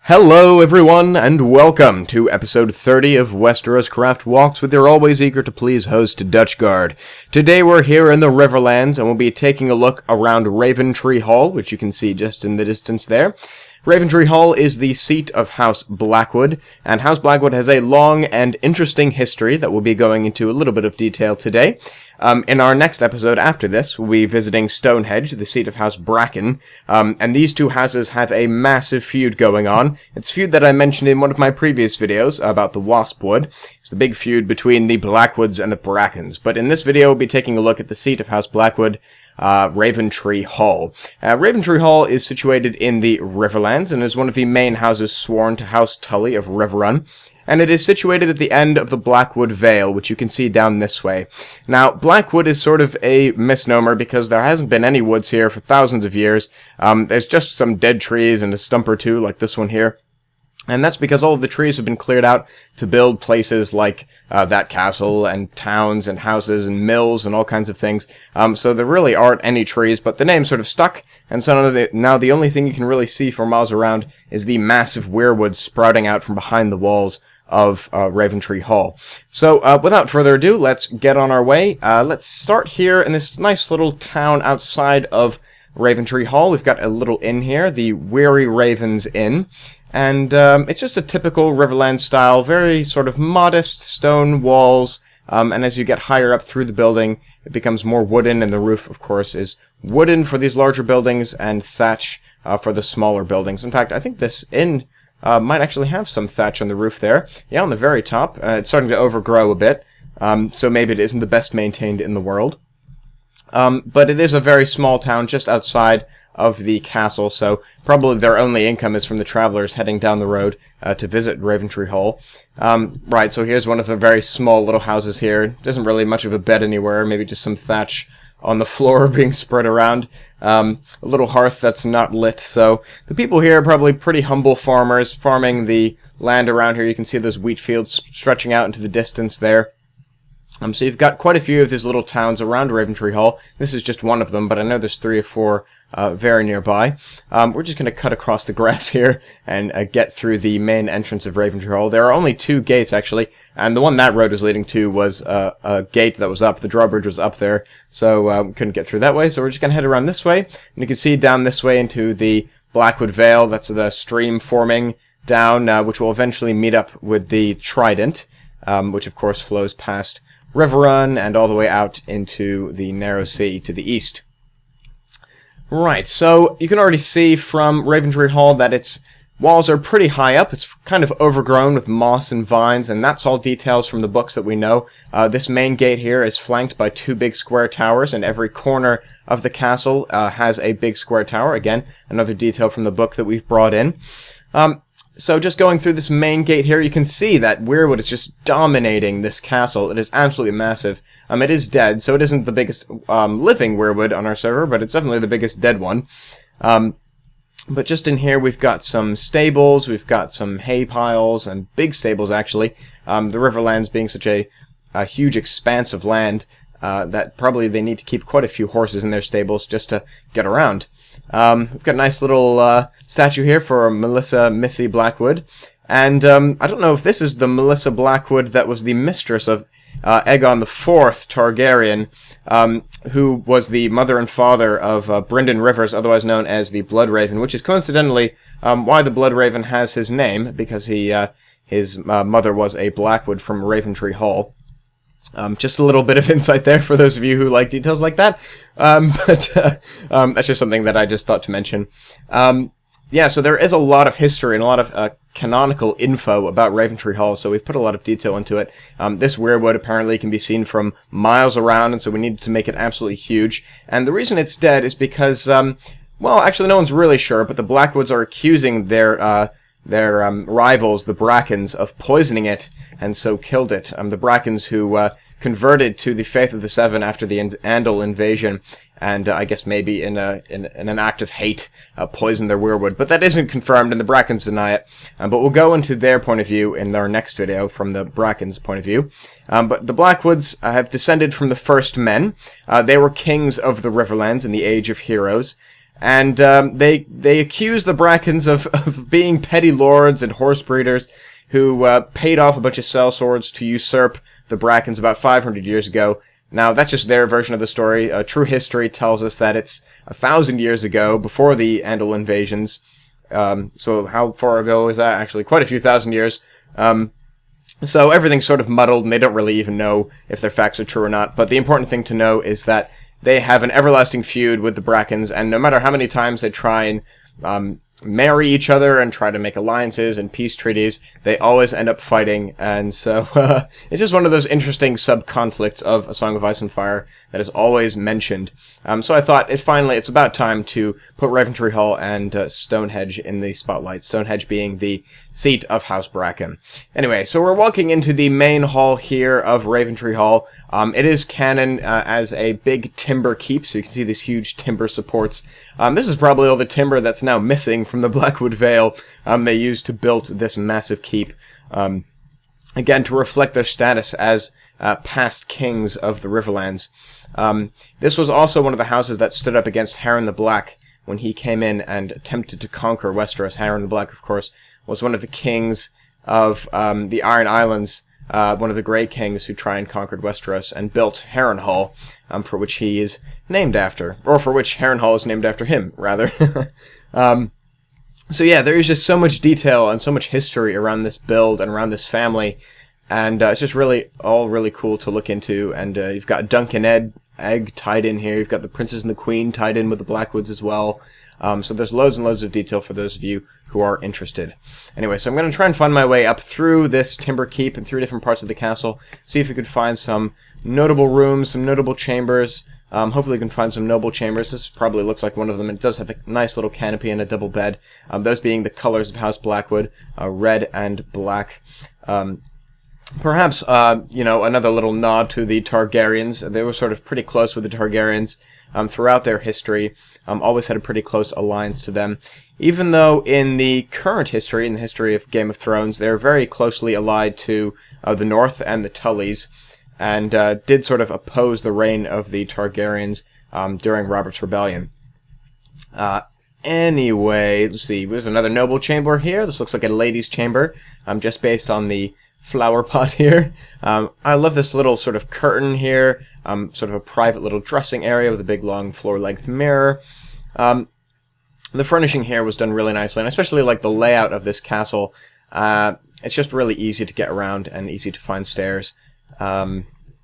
Hello everyone, and welcome to episode 30 of WesteroSCraft Walks with your always eager to please host, Dutchguard. Today we're here in the Riverlands, and we'll be taking a look around Raventree Hall, which you can see just in the distance there. Raventree Hall is the seat of House Blackwood, and House Blackwood has a long and interesting history that we'll be going into a little bit of detail today. In our next episode after this, we'll be visiting Stonehenge, the seat of House Bracken, and these two houses have a massive feud going on. It's a feud that I mentioned in one of my previous videos about the Waspwood. It's the big feud between the Blackwoods and the Brackens, but in this video we'll be taking a look at the seat of House Blackwood, Raventree Hall. Raventree Hall is situated in the Riverlands and is one of the main houses sworn to House Tully of Riverrun, and it is situated at the end of the Blackwood Vale, which you can see down this way. Now, Blackwood is sort of a misnomer because there hasn't been any woods here for thousands of years. There's just some dead trees and a stump or two, like this one here. And that's because all of the trees have been cleared out to build places like that castle and towns and houses and mills and all kinds of things. So there really aren't any trees, but the name sort of stuck. And so now the only thing you can really see for miles around is the massive weirwoods sprouting out from behind the walls of Raventree Hall. So without further ado, let's get on our way. Let's start here in this nice little town outside of Raventree Hall. We've got a little inn here, the Weary Ravens Inn. And it's just a typical Riverland style, very sort of modest stone walls, and as you get higher up through the building, it becomes more wooden, and the roof, of course, is wooden for these larger buildings and thatch for the smaller buildings. In fact, I think this inn might actually have some thatch on the roof there. Yeah, on the very top. It's starting to overgrow a bit, so maybe it isn't the best maintained in the world. But it is a very small town just outside of the castle, so probably their only income is from the travelers heading down the road to visit Raventree Hall. Right, so here's one of the very small little houses here. There isn't really much of a bed anywhere, maybe just some thatch on the floor being spread around. A little hearth that's not lit, so the people here are probably pretty humble farmers farming the land around here. You can see those wheat fields stretching out into the distance there. So you've got quite a few of these little towns around Raventree Hall. This is just one of them, but I know there's 3 or 4 very nearby. We're just going to cut across the grass here and get through the main entrance of Raventree Hall. There are only 2 gates, actually, and the one that road was leading to was a gate that was up. The drawbridge was up there, so we couldn't get through that way, so we're just going to head around this way. And you can see down this way into the Blackwood Vale. That's the stream forming down, which will eventually meet up with the Trident, which, of course, flows past Riverrun and all the way out into the narrow sea to the east. Right, so you can already see from Raventree Hall that its walls are pretty high up. It's kind of overgrown with moss and vines, and that's all details from the books that we know. This main gate here is flanked by 2 big square towers, and every corner of the castle has a big square tower. Again, another detail from the book that we've brought in. So just going through this main gate here, you can see that weirwood is just dominating this castle. It is absolutely massive. It is dead, so it isn't the biggest living weirwood on our server, but it's definitely the biggest dead one. But just in here, we've got some stables, we've got some hay piles, and big stables, actually. The Riverlands being such a huge expanse of land that probably they need to keep quite a few horses in their stables just to get around. We've got a nice little statue here for Melissa Missy Blackwood, and I don't know if this is the Melissa Blackwood that was the mistress of Aegon IV Targaryen, who was the mother and father of Brynden Rivers, otherwise known as the Blood Raven, which is coincidentally why the Blood Raven has his name, because his mother was a Blackwood from Raventree Hall. Just a little bit of insight there for those of you who like details like that. But that's just something that I just thought to mention. Yeah, so there is a lot of history and a lot of canonical info about Raventree Hall, so we've put a lot of detail into it. This weirwood apparently can be seen from miles around, and so we needed to make it absolutely huge. And the reason it's dead is because, well, actually no one's really sure, but the Blackwoods are accusing their rivals, the Brackens, of poisoning it, and so killed it. The Brackens who converted to the Faith of the Seven after the Andal invasion, and I guess maybe in an act of hate, poisoned their weirwood. But that isn't confirmed, and the Brackens deny it. But we'll go into their point of view in our next video, from the Brackens' point of view. But the Blackwoods have descended from the First Men. They were kings of the Riverlands in the Age of Heroes. And they accuse the Brackens of being petty lords and horse breeders who paid off a bunch of sellswords to usurp the Brackens about 500 years ago. Now, that's just their version of the story. True history tells us that it's 1,000 years ago, before the Andal invasions. So how far ago is that? Actually, quite a few thousand years. So everything's sort of muddled, and they don't really even know if their facts are true or not. But the important thing to know is that they have an everlasting feud with the Brackens, and no matter how many times they try and marry each other and try to make alliances and peace treaties, they always end up fighting. And so it's just one of those interesting sub-conflicts of A Song of Ice and Fire that is always mentioned. So I thought it's about time to put Raventree Hall and Stonehenge in the spotlight, Stonehenge being the seat of House Bracken. Anyway, so we're walking into the main hall here of Raventree Hall. It is canon as a big timber keep, so you can see these huge timber supports. This is probably all the timber that's now missing from the Blackwood Vale they used to build this massive keep. Again, to reflect their status as past kings of the Riverlands. This was also one of the houses that stood up against Harren the Black when he came in and attempted to conquer Westeros. Harren the Black, of course, was one of the kings of the Iron Islands, one of the Grey Kings who tried and conquered Westeros and built Harrenhal, for which he is named after, or for which Harrenhal is named after him, rather. So yeah, there is just so much detail and so much history around this build and around this family, and it's just really cool to look into. And you've got Duncan Egg tied in here. You've got the Princess and the Queen tied in with the Blackwoods as well. So there's loads and loads of detail for those of you who are interested. Anyway, so I'm going to try and find my way up through this timber keep and through different parts of the castle, see if we could find some notable rooms, some notable chambers. Hopefully we can find some noble chambers. This probably looks like one of them. It does have a nice little canopy and a double bed. Those being the colors of House Blackwood, red and black. Perhaps, another little nod to the Targaryens. They were sort of pretty close with the Targaryens throughout their history. Always had a pretty close alliance to them. Even though in the current history, in the history of Game of Thrones, they're very closely allied to the North and the Tullys, and did sort of oppose the reign of the Targaryens during Robert's Rebellion. Anyway, let's see. There's another noble chamber here. This looks like a lady's chamber, just based on the flower pot here. I love this little sort of curtain here, sort of a private little dressing area with a big long floor-length mirror. The furnishing here was done really nicely, and I especially like the layout of this castle. It's just really easy to get around and easy to find stairs.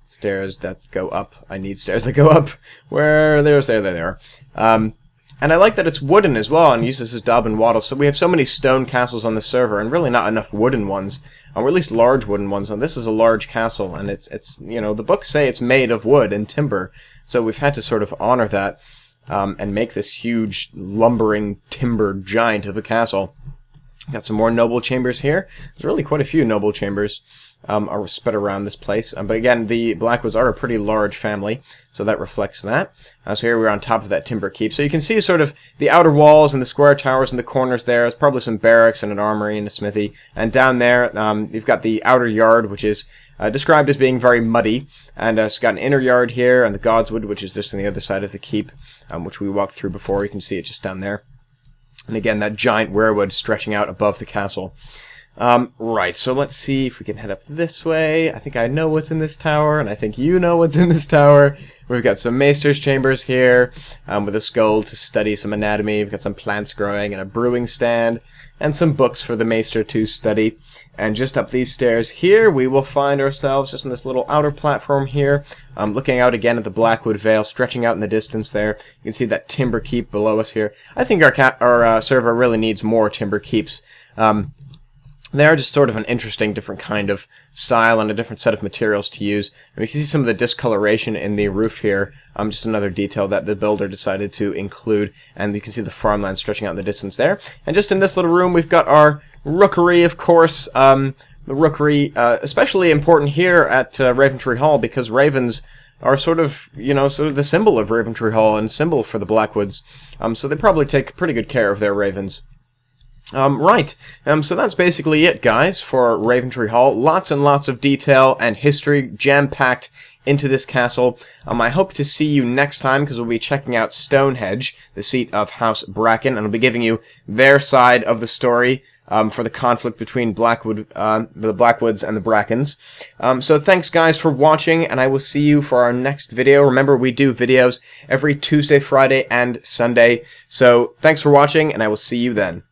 Stairs that go up. I need stairs that go up. There they are. And I like that it's wooden as well, and uses as daub and wattle. So we have so many stone castles on the server, and really not enough wooden ones, or at least large wooden ones. And this is a large castle, and it's the books say it's made of wood and timber. So we've had to sort of honor that, and make this huge lumbering timber giant of a castle. Got some more noble chambers here. There's really quite a few noble chambers are spread around this place. But again, the Blackwoods are a pretty large family, so that reflects that. So here we're on top of that timber keep. So you can see sort of the outer walls and the square towers in the corners there. There's probably some barracks and an armory and a smithy. And down there, you've got the outer yard, which is described as being very muddy. And it's got an inner yard here, and the Godswood, which is just on the other side of the keep, which we walked through before. You can see it just down there. And again, that giant weirwood stretching out above the castle. Right, so let's see if we can head up this way. I think I know what's in this tower, and I think you know what's in this tower. We've got some maester's chambers here, with a skull to study some anatomy. We've got some plants growing and a brewing stand, and some books for the maester to study. And just up these stairs here, we will find ourselves just on this little outer platform here, looking out again at the Blackwood Vale, stretching out in the distance there. You can see that timber keep below us here. I think our server really needs more timber keeps. They are just sort of an interesting, different kind of style and a different set of materials to use. And we can see some of the discoloration in the roof here. Just another detail that the builder decided to include. And you can see the farmland stretching out in the distance there. And just in this little room, we've got our Rookery, of course. The Rookery, especially important here at Raventree Hall, because ravens are sort of the symbol of Raventree Hall and symbol for the Blackwoods. So they probably take pretty good care of their ravens. Right. So that's basically it, guys, for Raventree Hall. Lots and lots of detail and history jam-packed into this castle. I hope to see you next time, because we'll be checking out Stonehenge, the seat of House Bracken, and I'll be giving you their side of the story for the conflict between the Blackwoods and the Brackens. So thanks, guys, for watching, and I will see you for our next video. Remember, we do videos every Tuesday, Friday, and Sunday. So thanks for watching, and I will see you then.